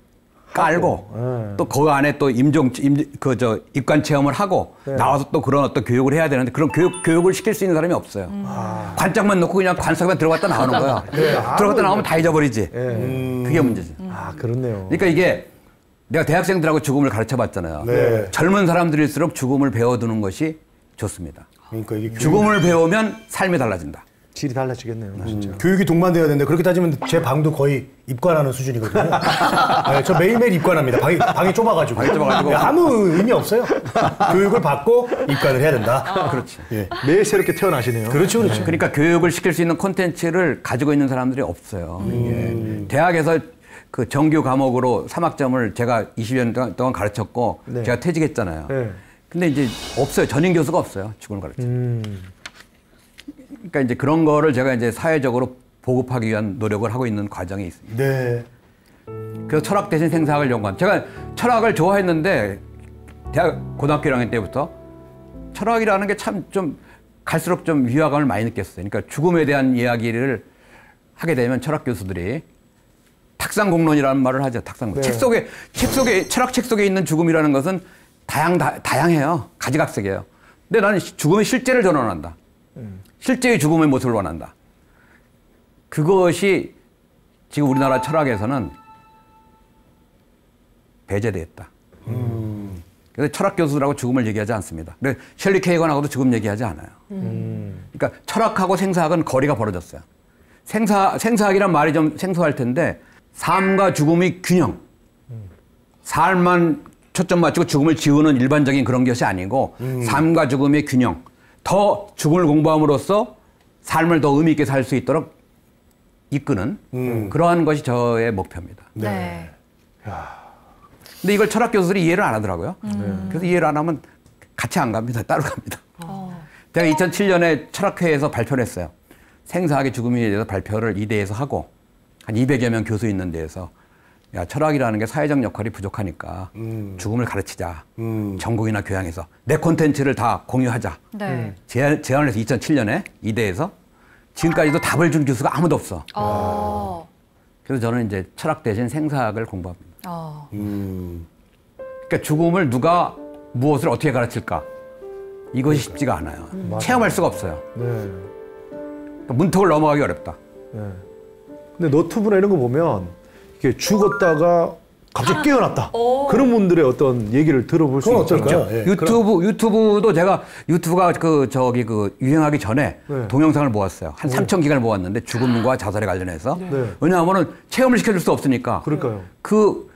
깔고 또 그 안에 또 입관 체험을 하고 나와서 또 그런 어떤 교육을 해야 되는데 그런 교육을 시킬 수 있는 사람이 없어요. 관짝만 놓고 그냥 관 속에 들어갔다 나오는 거야. 들어갔다 나오면 다 잊어버리지. 그게 문제지. 아, 그렇네요. 그러니까 이게 내가 대학생들하고 죽음을 가르쳐 봤잖아요. 네. 젊은 사람들일수록 죽음을 배워두는 것이 좋습니다. 그러니까 이게 죽음을 배우면 삶이 달라진다. 질이 달라지겠네요, 진짜. 교육이 동반돼야 되는데 그렇게 따지면 제 방도 거의 입관하는 수준이거든요. 네, 저 매일매일 입관합니다. 방이 좁아가지고. 네, 아무 의미 없어요. 교육을 받고 입관을 해야 된다. 그렇지. 예. 매일 새롭게 태어나시네요. 그렇죠, 그렇죠. 그러니까 교육을 시킬 수 있는 콘텐츠를 가지고 있는 사람들이 없어요. 이게. 대학에서 그 정규 과목으로 3학점을 제가 20년 동안 가르쳤고 네. 제가 퇴직했잖아요. 네. 근데 이제 없어요. 전임 교수가 없어요. 죽음을 가르쳐. 그러니까 이제 그런 거를 제가 이제 사회적으로 보급하기 위한 노력을 하고 있는 과정이 있습니다. 네. 그래서 철학 대신 생사학을 연구한. 제가 철학을 좋아했는데 고등학교 1학년 때부터 철학이라는 게 참 좀 갈수록 좀 위화감을 많이 느꼈어요. 그러니까 죽음에 대한 이야기를 하게 되면 철학 교수들이 탁상공론이라는 말을 하죠. 탁상공론. 네. 철학책 속에 있는 죽음이라는 것은 다양해요. 가지각색이에요. 근데 나는 죽음의 실제를 전언한다. 실제의 죽음의 모습을 원한다. 그것이 지금 우리나라 철학에서는 배제됐다. 그래서 철학 교수라고 죽음을 얘기하지 않습니다. 근데 셜리 케이건하고도 죽음 얘기하지 않아요. 그러니까 철학하고 생사학은 거리가 벌어졌어요. 생사학이란 말이 좀 생소할 텐데 삶과 죽음의 균형. 삶만 초점 맞추고 죽음을 지우는 일반적인 그런 것이 아니고 삶과 죽음의 균형. 더 죽음을 공부함으로써 삶을 더 의미 있게 살 수 있도록 이끄는 그러한 것이 저의 목표입니다. 네. 근데 이걸 철학 교수들이 이해를 안 하더라고요. 그래서 이해를 안 하면 같이 안 갑니다. 따로 갑니다. 제가 2007년에 철학회에서 발표를 했어요. 생사학의 죽음에 대해서 발표를 이대에서 하고 한 200여 명 교수 있는 데에서 야, 철학이라는 게 사회적 역할이 부족하니까 죽음을 가르치자. 전공이나 교양에서 내 콘텐츠를 다 공유하자. 네. 제안을 해서 2007년에 이대에서 지금까지도 답을 준 교수가 아무도 없어. 그래서 저는 이제 철학 대신 생사학을 공부합니다. 그러니까 죽음을 누가 무엇을 어떻게 가르칠까? 이것이 쉽지가 않아요. 체험할 수가 없어요. 네. 그러니까 문턱을 넘어가기 어렵다. 네. 근데 너튜브나 이런 거 보면 이게 죽었다가 갑자기 깨어났다. 그런 분들의 어떤 얘기를 들어볼 수 그건 있죠. 어떨까요? 예. 유튜브도 제가 유튜브가 유행하기 전에 네. 동영상을 모았어요. 한 3,000기가를 모았는데 죽음과 자살에 관련해서. 네. 왜냐하면은 체험을 시켜줄 수 없으니까. 그러니까요. 그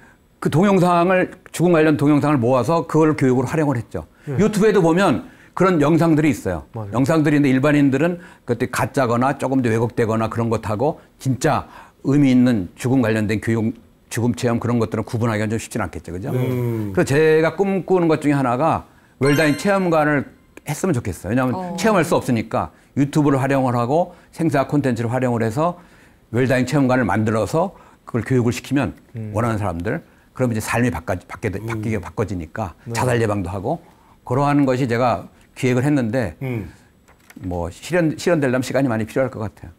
동영상을 죽음 관련 동영상을 모아서 그걸 교육으로 활용을 했죠. 유튜브에도 보면 그런 영상들이 있어요. 맞아요. 영상들이 있는데 일반인들은 그때 가짜거나 조금 더 왜곡되거나 그런 것하고 진짜 의미 있는 죽음 관련된 교육, 죽음 체험 그런 것들은 구분하기가 좀 쉽지는 않겠죠. 그죠? 그래서 제가 꿈꾸는 것 중에 하나가 웰다인 체험관을 했으면 좋겠어요. 왜냐하면 체험할 수 없으니까 유튜브를 활용을 하고 생사 콘텐츠를 활용을 해서 웰다인 체험관을 만들어서 그걸 교육을 시키면 원하는 사람들 그러면 이제 삶이 바꿔지니까 자살 예방도 하고 그러한 것이 제가 기획을 했는데 뭐 실현되려면 시간이 많이 필요할 것 같아요.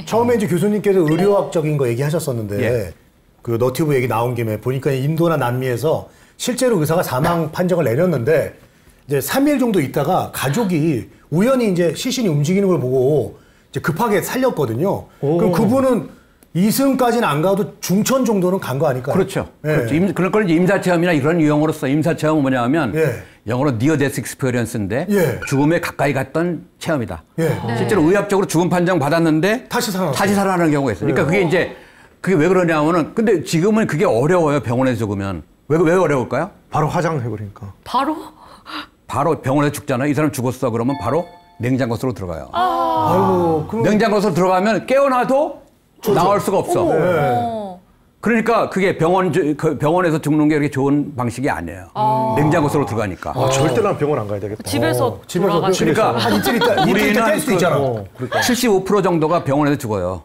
처음에 이제 교수님께서 의료학적인 거 얘기하셨었는데 예. 그 너튜브 얘기 나온 김에 보니까 인도나 남미에서 실제로 의사가 사망 판정을 내렸는데 이제 3일 정도 있다가 가족이 우연히 이제 시신이 움직이는 걸 보고 이제 급하게 살렸거든요. 그럼 그분은 2승까지는 안 가도 중천 정도는 간 거 아닐까요? 그렇죠. 예. 그렇죠. 그런 걸 임사체험이나 이런 유형으로 써. 임사체험은 뭐냐면 예. 영어로 near death experience인데 예. 죽음에 가까이 갔던 체험이다. 예. 실제로 의학적으로 죽음 판정 받았는데 다시 살아났어요. 살아나는 경우가 있어요. 그러니까 그게 이제 그게 왜 그러냐면은 근데 지금은 그게 어려워요. 병원에서 죽으면. 왜 어려울까요? 바로 화장해버리니까. 바로 병원에서 죽잖아요. 이 사람 죽었어. 그러면 바로 냉장고 속으로 들어가요. 아이고, 그럼 냉장고 속으로 들어가면 깨어나도 나올 수가 없어. 그러니까 그게 병원에서 죽는 게 그렇게 좋은 방식이 아니에요. 냉장고 속으로 들어가니까. 절대 난 병원 안 가야 되겠다. 집에서 돌아가시 그러니까 한 이틀 있다 뗄 수도 있잖아. 그러니까. 75% 정도가 병원에서 죽어요.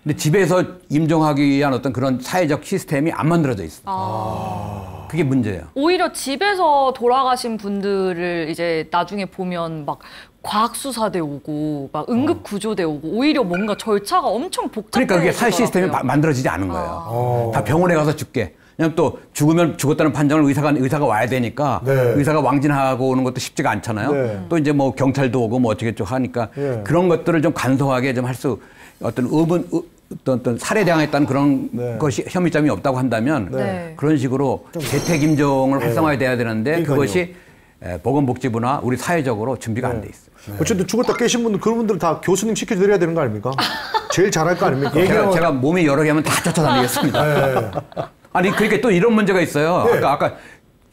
근데 집에서 임종하기 위한 어떤 그런 사회적 시스템이 안 만들어져 있어. 그게 문제예요. 오히려 집에서 돌아가신 분들을 이제 나중에 보면 막 과학수사대 오고 막 응급구조대 오고 오히려 뭔가 절차가 엄청 복잡해지더라고요. 그러니까 그게 사회 시스템이 만들어지지 않은 거예요. 다 병원에 가서 죽게. 그냥 또 죽으면 죽었다는 판정을 의사가 와야 되니까 네. 의사가 왕진하고 오는 것도 쉽지가 않잖아요. 네. 또 이제 뭐 경찰도 오고 뭐 어쩌겠죠 하니까 네. 그런 것들을 좀 간소하게 좀 할 수 어떤 어떤 살해당했다는 그런 네. 것이 혐의점이 없다고 한다면 네. 그런 식으로 재택 임종을 활성화돼야 되는데 그러니까요. 그것이 보건복지부나 우리 사회적으로 준비가 안 돼 있어요. 어쨌든 죽었다 깨신 분들 그런 분들 다 교수님 시켜드려야 되는 거 아닙니까? 제일 잘할 거 아닙니까? 제가 몸이 여러 개 하면 다 쫓아다니겠습니다. 아니 그러니까 또 이런 문제가 있어요. 네. 아까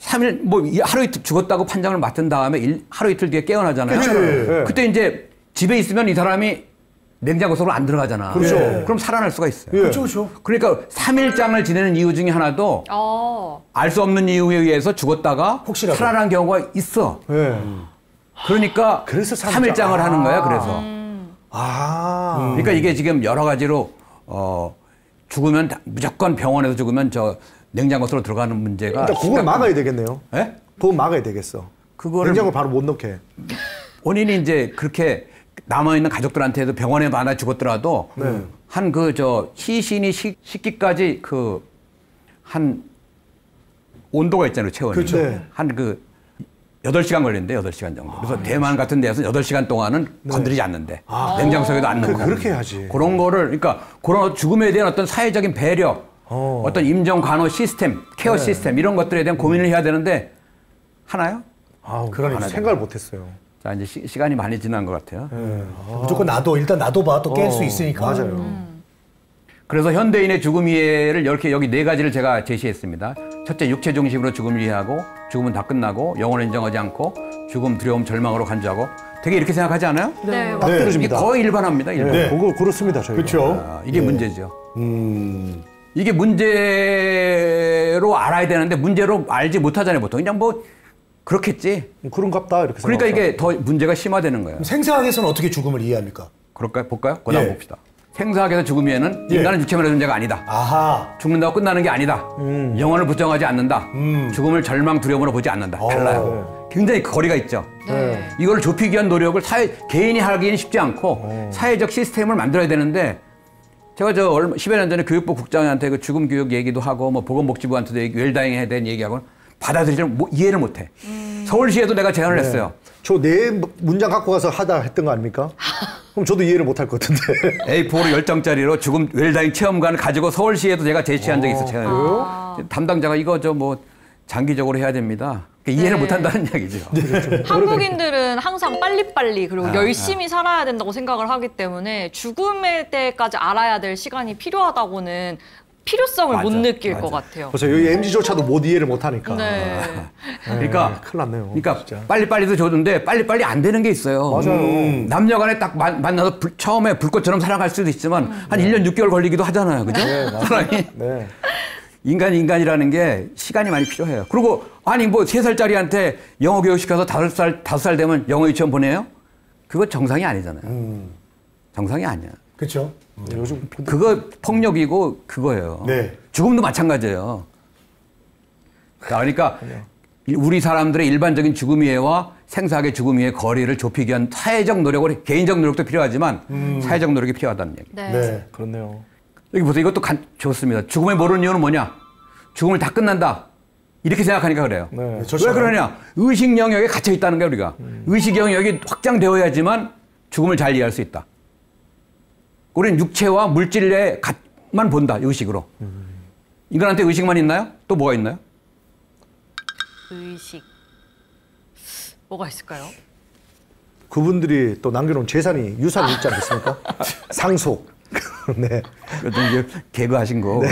3일 뭐 하루 이틀 죽었다고 판정을 맡은 다음에 하루 이틀 뒤에 깨어나잖아요. 그렇죠. 그때 이제 집에 있으면 이 사람이 냉장고 속으로 안 들어가잖아. 그렇죠. 그럼 살아날 수가 있어요. 예. 그렇죠. 그러니까 3일장을 지내는 이유 중에 하나도 알 수 없는 이유에 의해서 죽었다가 혹시라도. 살아난 경우가 있어. 예. 그러니까 그래서 3일장을 하는 거야. 그래서. 그러니까 이게 지금 여러 가지로 죽으면 무조건 병원에서 죽으면 저 냉장고 속으로 들어가는 문제가 일단 그걸 막아야 되겠네요. 예? 그거 막아야 되겠어. 그거를 냉장고 바로 못 넣게. 원인이 이제 그렇게 남아있는 가족들한테도 병원에 많아 죽었더라도 한 시신이 식기까지 한 온도가 있잖아요, 체온이. 그렇죠. 네. 한 8시간 걸린대, 8시간 정도. 그래서 대만 같은 데서 8시간 동안은 건드리지 않는데. 냉장고 속에도 안 넣고. 그렇게 해야지. 그런 거를, 그러니까 그런 죽음에 대한 어떤 사회적인 배려, 어떤 임종 간호 시스템, 케어 시스템, 이런 것들에 대한 고민을 해야 되는데 하나요? 그러니까 생각을 못했어요. 자, 이제 시간이 많이 지난 것 같아요. 무조건 일단 놔둬봐. 또 깰 수 있으니까. 맞아요. 그래서 현대인의 죽음 이해를 이렇게 여기 4가지를 제가 제시했습니다. 첫째, 육체 중심으로 죽음을 이해하고 죽음은 다 끝나고 영혼을 인정하지 않고 죽음, 두려움, 절망으로 간주하고 되게 이렇게 생각하지 않아요? 네. 딱 이게 들어집니다. 거의 일반합니다. 일반. 네. 그렇습니다, 저희가. 그렇죠. 이게 문제죠. 이게 문제로 알아야 되는데 문제로 알지 못하잖아요, 보통. 그냥 뭐 그렇겠지. 그런갑다 이렇게 그러니까 생각하죠. 이게 더 문제가 심화되는 거예요. 생사학에서는 어떻게 죽음을 이해합니까? 그럴까요? 볼까요? 그다음 예. 봅시다. 생사학에서 죽음 이해는 예. 인간은 육체만의 존재가 아니다. 아하. 죽는다고 끝나는 게 아니다. 영혼을 부정하지 않는다. 죽음을 절망, 두려움으로 보지 않는다. 달라요. 굉장히 거리가 있죠. 네. 이걸 좁히기 위한 노력을 개인이 하기는 쉽지 않고 사회적 시스템을 만들어야 되는데 제가 10여 년 전에 교육부 국장한테 그 죽음 교육 얘기도 하고 뭐 보건복지부한테도 웰다잉 해야 되는 얘기하고 이해를 못해. 서울시에도 내가 제안을 했어요. 저 네 문장 갖고 가서 하다 했던 거 아닙니까? 그럼 저도 이해를 못할 것 같은데. A4로 10장짜리로 죽음 웰다잉 체험관을 가지고 서울시에도 제가 제시한 적이 있어요. 담당자가 이거 뭐 장기적으로 해야 됩니다. 이해를 못한다는 이야기죠. 한국인들은 항상 빨리빨리 그리고 열심히 살아야 된다고 생각을 하기 때문에 죽음의 때까지 알아야 될 시간이 필요하다고는 필요성을 못 느낄 것 같아요. 그래서 여기 MZ조차도 못 이해를 못하니까. 네. 그러니까 큰일 났네요. 그러니까 진짜. 빨리빨리도 좋은데 빨리빨리 안 되는 게 있어요. 맞아요. 남녀간에 딱 만나서 처음에 불꽃처럼 사랑할 수도 있지만 한 1년 6개월 걸리기도 하잖아요. 그죠? 사랑이. 네. 인간이라는 게 시간이 많이 필요해요. 그리고 아니 뭐 3살짜리한테 영어 교육 시켜서 5살 되면 영어 유치원 보내요? 그거 정상이 아니잖아요. 정상이 아니야. 그렇죠. 요즘 그거 폭력이고 그거예요. 네. 죽음도 마찬가지예요. 자, 그러니까 우리 사람들의 일반적인 죽음 이해와 생사학의 죽음 이해의 거리를 좁히기 위한 사회적 노력을 개인적 노력도 필요하지만 사회적 노력이 필요하다는 얘기. 네. 네. 그렇네요. 여기 보세요. 이것도 좋습니다. 죽음을 모르는 이유는 뭐냐? 죽음을 다 끝난다. 이렇게 생각하니까 그래요. 네. 좋죠. 왜 그러냐? 의식 영역에 갇혀 있다는 거야, 우리가. 의식 영역이 확장되어야지만 죽음을 잘 이해할 수 있다. 우리는 육체와 물질에만 본다, 의식으로. 인간한테 의식만 있나요? 또 뭐가 있나요? 의식. 뭐가 있을까요? 그분들이 또 남겨놓은 재산이 유산이 있지 않겠습니까? 상속. 네. 그것도 이제 개그하신 거.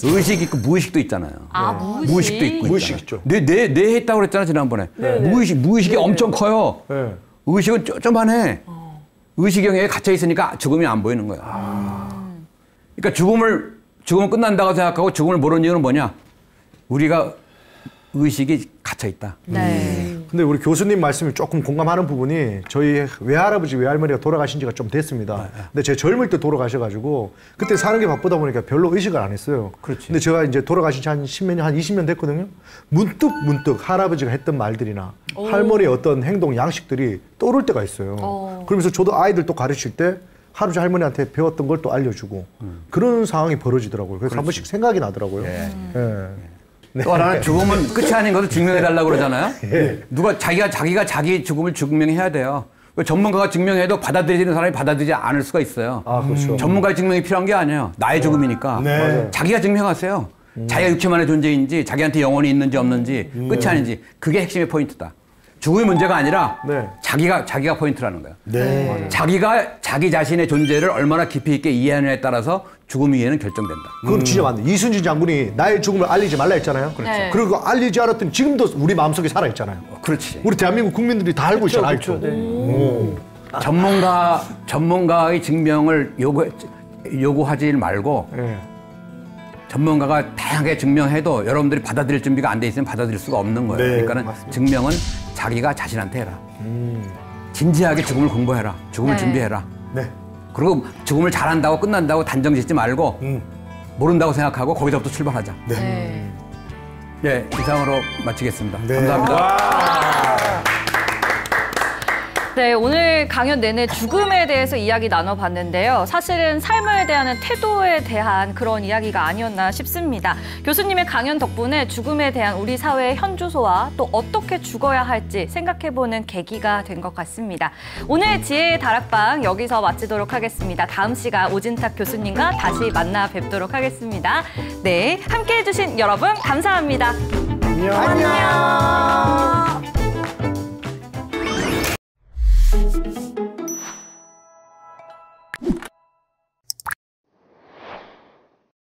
의식 있고 무의식도 있잖아요. 아, 무의식. 무의식도 있고. 무의식 있잖아요. 있죠. 네 했다고 그랬잖아, 지난번에. 무의식이 엄청 커요. 네. 의식은 쪼만해. 의식 영역에 갇혀 있으니까 죽음이 안 보이는 거예요. 그러니까 죽음을 끝난다고 생각하고 죽음을 모르는 이유는 뭐냐? 우리가 의식이 갇혀 있다. 네. 근데 우리 교수님 말씀이 조금 공감하는 부분이 저희 외할아버지 외할머니가 돌아가신 지가 좀 됐습니다. 근데 제 젊을 때 돌아가셔가지고 그때 사는 게 바쁘다 보니까 별로 의식을 안 했어요. 그렇지. 근데 제가 이제 돌아가신 지 한 10몇 년, 한 20년 됐거든요. 문득 할아버지가 했던 말들이나 할머니의 어떤 행동, 양식들이 떠오를 때가 있어요. 그러면서 저도 아이들 또 가르칠 때 할아버지 할머니한테 배웠던 걸 또 알려주고 그런 상황이 벌어지더라고요. 그래서 한 번씩 생각이 나더라고요. 예. 네. 또 하나는 죽음은 끝이 아닌 것을 증명해달라고 그러잖아요. 누가 자기가 자기 죽음을 증명해야 돼요. 전문가가 증명해도 받아들이는 사람이 받아들이지 않을 수가 있어요. 아, 그렇죠. 전문가의 증명이 필요한 게 아니에요. 나의 죽음이니까. 네. 자기가 증명하세요. 자기가 육체만의 존재인지 자기한테 영혼이 있는지 없는지 끝이 아닌지 그게 핵심의 포인트다. 죽음의 문제가 아니라 네. 자기가 포인트라는 거예요. 네. 자기가 자기 자신의 존재를 얼마나 깊이 있게 이해하느냐에 따라서 죽음 이해는 결정된다. 그건 진짜 맞네. 이순신 장군이 나의 죽음을 알리지 말라 했잖아요. 네. 그리고 알리지 않았더니 지금도 우리 마음속에 살아있잖아요. 그렇지. 우리 대한민국 국민들이 다 알고 있잖아요. 전문가의 증명을 요구하지 말고 네. 전문가가 다양하게 증명해도 여러분들이 받아들일 준비가 안 돼 있으면 받아들일 수가 없는 거예요. 네, 그러니까는 증명은 자기가 자신한테 해라. 진지하게 죽음을 공부해라. 죽음을 네. 준비해라. 네. 그리고 죽음을 잘한다고 끝난다고 단정 짓지 말고 모른다고 생각하고 거기서부터 출발하자. 네. 예, 이상으로 마치겠습니다. 네. 감사합니다. 네, 오늘 강연 내내 죽음에 대해서 이야기 나눠봤는데요. 사실은 삶을 대하는 태도에 대한 그런 이야기가 아니었나 싶습니다. 교수님의 강연 덕분에 죽음에 대한 우리 사회의 현주소와 또 어떻게 죽어야 할지 생각해보는 계기가 된 것 같습니다. 오늘 지혜의 다락방 여기서 마치도록 하겠습니다. 다음 시간 오진탁 교수님과 다시 만나 뵙도록 하겠습니다. 네, 함께해 주신 여러분 감사합니다. 안녕.